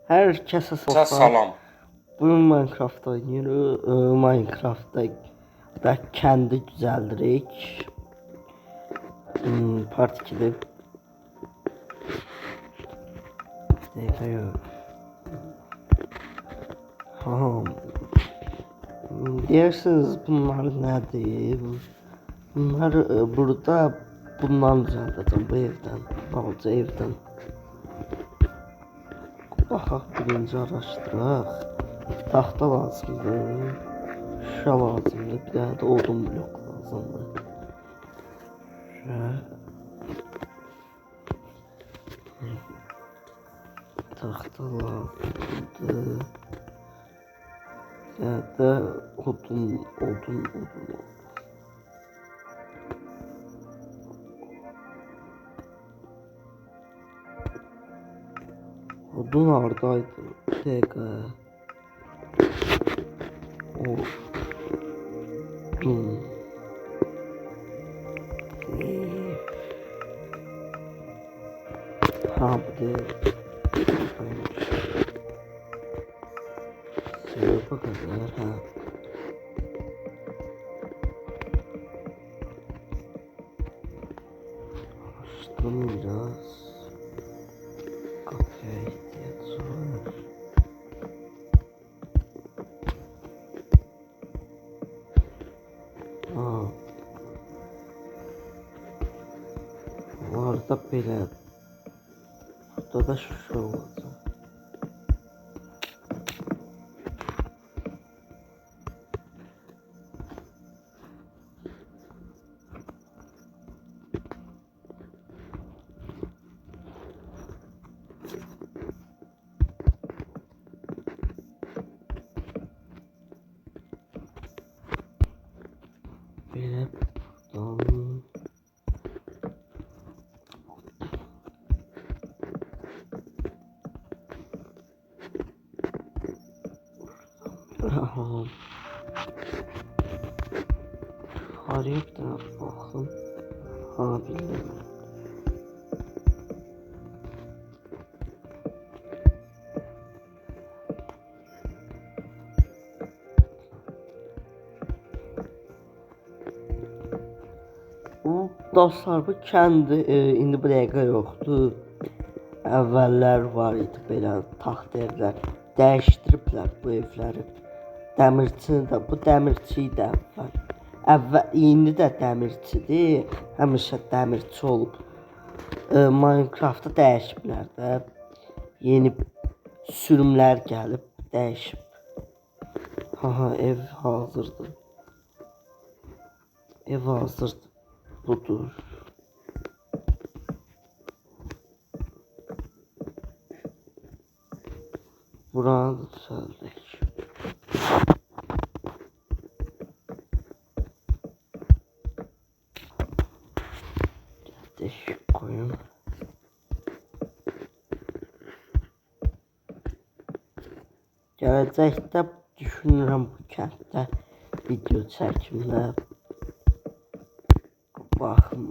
Herkese Salam. salam. Bugün Minecraft oynuyoruz. Minecraft'ta da kendi düzeldirek. Part 2'de. Ha. Dersiniz bunlar nedir? Bunlar burada bundan düzelteceğim bu evden. Balaca evden. Baxaq birinci araşdıraq. Taxta lazımdır. Şuşa lazımdır. Bir dənə də odun blok lazımdır. Taxta lazımdır. Bir dənə də odun. Odun haradaydı? Bir dəqiqə. Odun. Ha bu değil. Sırpa kadar ha. Açtım biraz. Kapıya ihtiyaç var. Ha. Bu arada belə. Burada da şuşa olacaq. Belə buradan. Tamam. Yukarıya bir tane bakın. Ha bildim. Bu dostlar bu kendi indi bu dəqiqə yoxdur. Əvvəllər var idi belə taxt evlər. Dəyişdiriblər bu evləri. Dəmirçini də bu dəmirçi idi əvvəl. İndi də dəmirçidir. Həmişə dəmirçi olub. Minecraft'da dəyişiblər də. Yeni sürümlər gəlib dəyişib. Haha ev hazırdır. Ev hazırdır. Budur. Buranı da düzəldək. Deşik koyun. Gələcəkdə düşünürəm bu kənddə video çəkimlə. Baxın.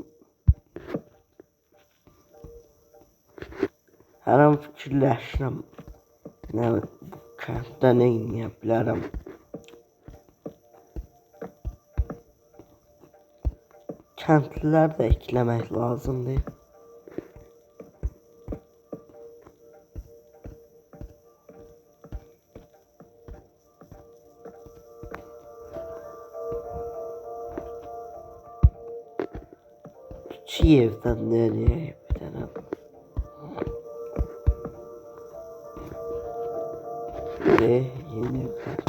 Hər an fikirləşirəm. Nə bu kənddə nə edə bilərəm. Kəndlilər də ekləmək lazımdır. Çiğ evdən nereye bir dənə. Ve yeni evlər.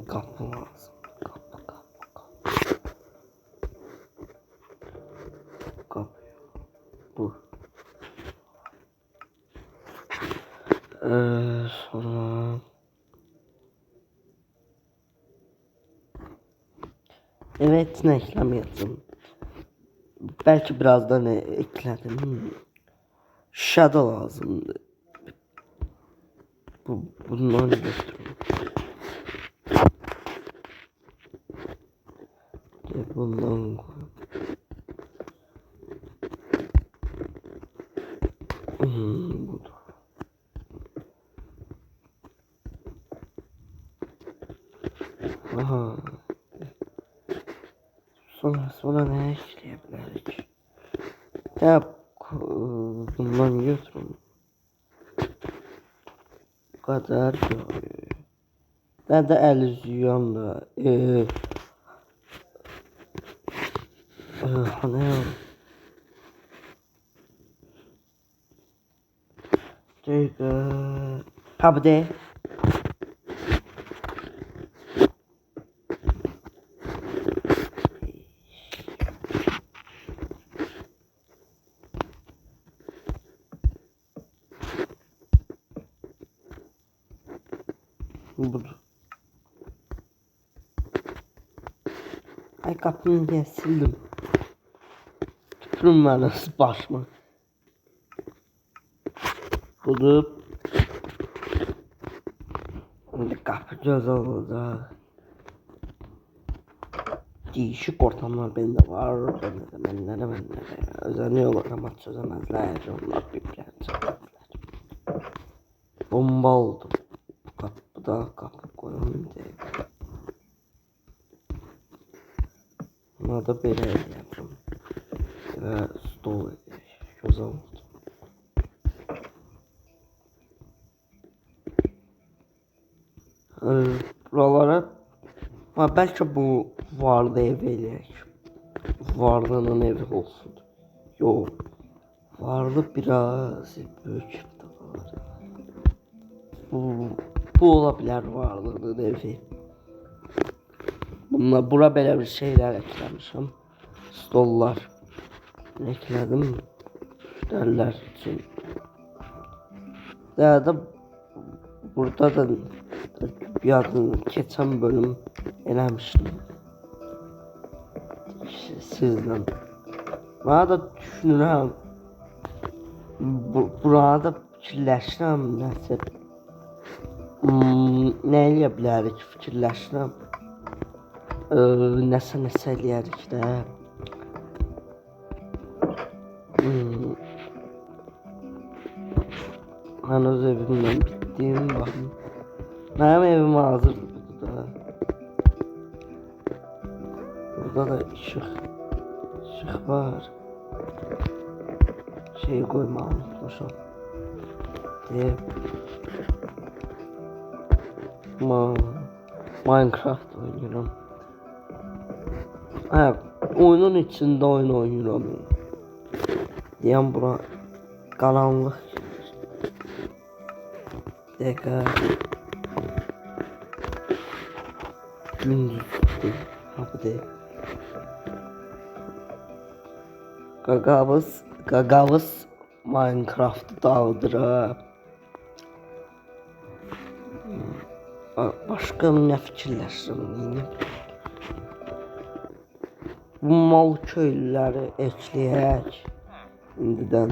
Kapı lazım. Kapı. Bu. Sonra evet ne eklemiyordum. Belki birazdan ekledim. Shadow lazımdı. Bundan götürüyorum. Bundan budur. Aha. Sonra ne işleyebilirik? Ya bundan götürün. Bu kadar. Ben de el yüzüyorum da. Ne ya? Ha bu de. Budur. Ay kapını diye sildim. Tüpürüm ben başıma. Budur. Kapı göz olacak. Değişik ortamlar bende var. Benlere. Özeniyorlar ama çözemezler. Onlar bipler çöpler. Bomba oldum. Kapıda kapı koyalım diye. Buna da böyle yapacağım. Ve stol göz oldu. Buralara belki bu vardı ev eləyək. Varlının evi olsun. Yok. Varlı biraz büyük var. Bu olabilir varlının evi. Bununla bura belə bir şeyler eklemişim. Stollar ekledim. Müşteriler için. Daha da burada da bir adını geçen bölüm eləmişdim. Sizden. Bana da düşünürəm. Burada fikirləşirəm nəsə. Nə eləyə bilərik fikirləşirəm. Nəsə eləyərik də. Mən öz evimdən bitdim. Baxın. Mənim evim hazırdır burada. Burada da ışık var. Şey koymayı unutmuşum. Minecraft oynuyorum. Oyunun içinde oyun oynuyorum. Diyem bura karanlık. Dakika. Gündüz. Ha bu değil. Gagavız Minecraft'ı dağıdırıb. Başqa nə fikirləşirəm? Bu mal köylüləri ekləyək. İndidən.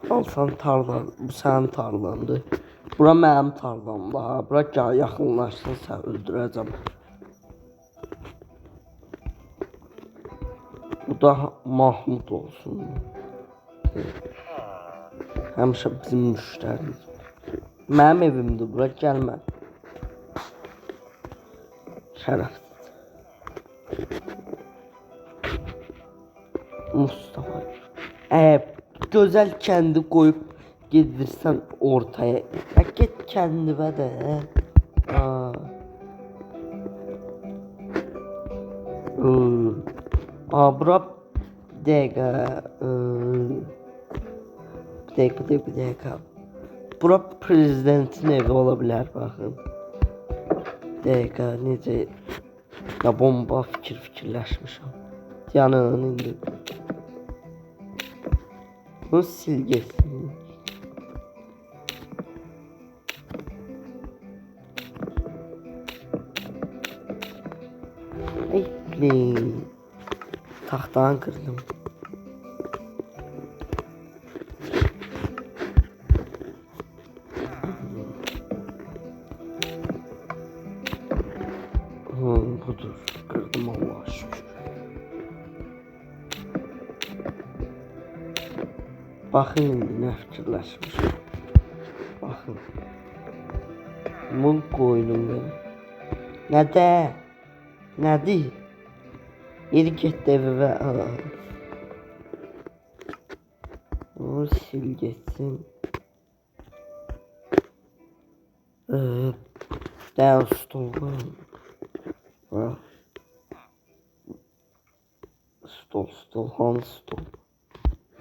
Alsan tarlan, bu sənin tarlandır. Bura mənim tarlamdır. Bura yaxınlaşsın, sən öldürəcəm. Bu da Mahmud olsun. Həmişə bizim müştərimiz. Mənim evimdir, bura gəlmə. Şərəfsiz. Mustafa. Gözəl kəndi qoyub gedirsən ortaya. Get kəndivə də. Bura bir dəqiqə. Bura prezidentin evi ola bilər, baxın. Dəqiqə, necə ya bomba fikirləşmişəm. Yanın indi. Bunu sil getsin. Taxtanı kırdım. budur. Kırdım Allah'a şükür. Bakın indi ne fikirləşmişim. Bakın. Mum koydum benim. Nədə? Nədir? Yeri getdi evə. O sil getsin. Dəv stol qoyun. Stol, hansı stol?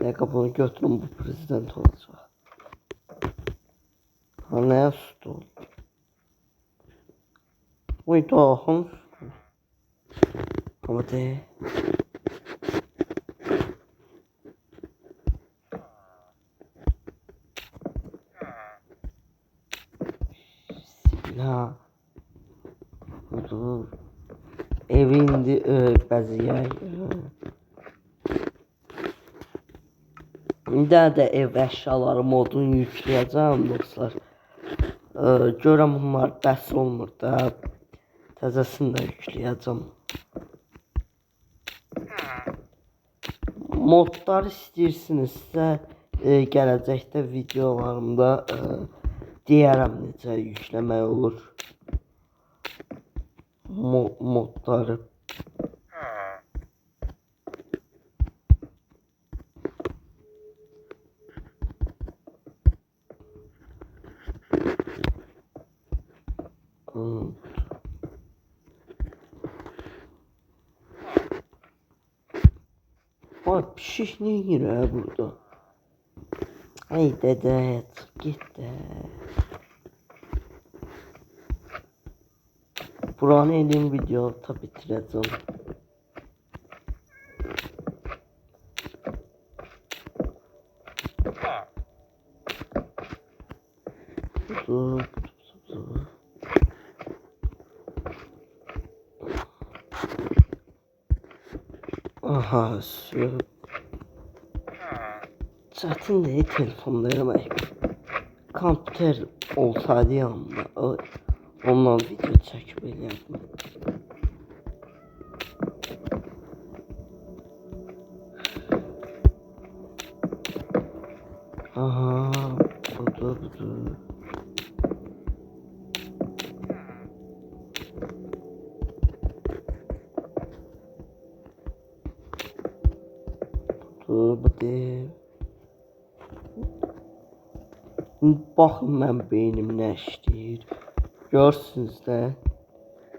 Dəqiqə bunu götürün, bu prezident olacaq. Ha, nə stol? Uy, da, hansı stol? Ama de. Silah. Budur. Evindi bəziyək. İndi də ev əşyaları modunu yükləyəcəm dostlar. Görəm bunlar bəs olmur da. Təzəsini də yükləyəcəm. Modlar istəyirsinizsə gələcəkdə videolarımda deyərəm necə yükləmək olur. Modları. Ay pişik ne yiyir burada? Ay dede git de. Buranı elim video bitireceğim. Aha, çətin deyil telefonda eləmək. Kompüter olsaydı yanımda, ondan video çəkib eləyərdim. Aha, budur. Budur. Baxın mən beynim nə işləyir. Görsünüz də.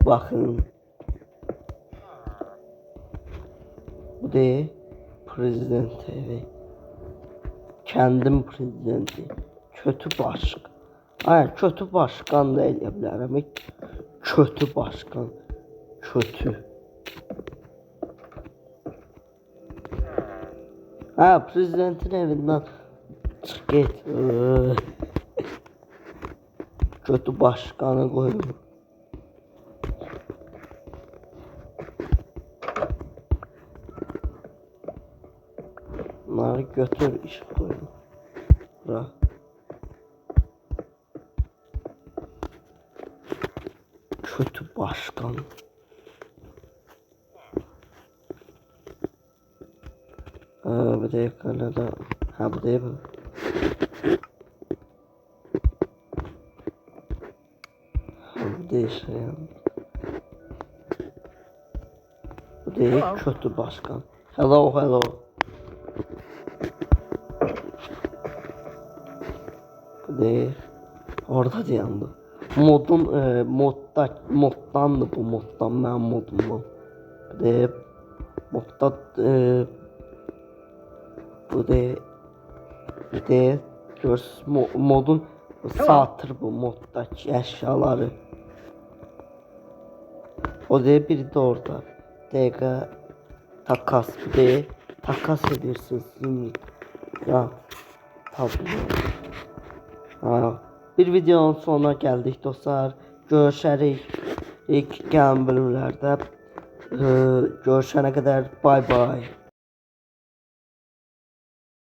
Baxın. Bu da prezident evi. Kendim prezidenti. Kötü başkan. Ay, kötü başkan da eləyə bilərəm. Kötü başkan. Kötü. Ha, prezidentin evinden çık git. Kötü başkanı koyun. Bunları götür iş koyun. Bırak. Kötü başkan. Bu da Kanada. Ha, bu da bu. Ha, bu da yaşayan. Bu da kötü başkan. Hello. Bu da orada dayandı. Moddandı bu moddan mənim modumdan. Bu da modda bu da görs modun satır bu moddaki eşyaları. O da biri de orada. Dəqiqə takas, bu da takas edirsiniz. Ya tabii. Ha, bir videonun sonuna geldik dostlar. Görüşərik ilk gəlin bölümlərdə. Görüşənə qədər bay bay.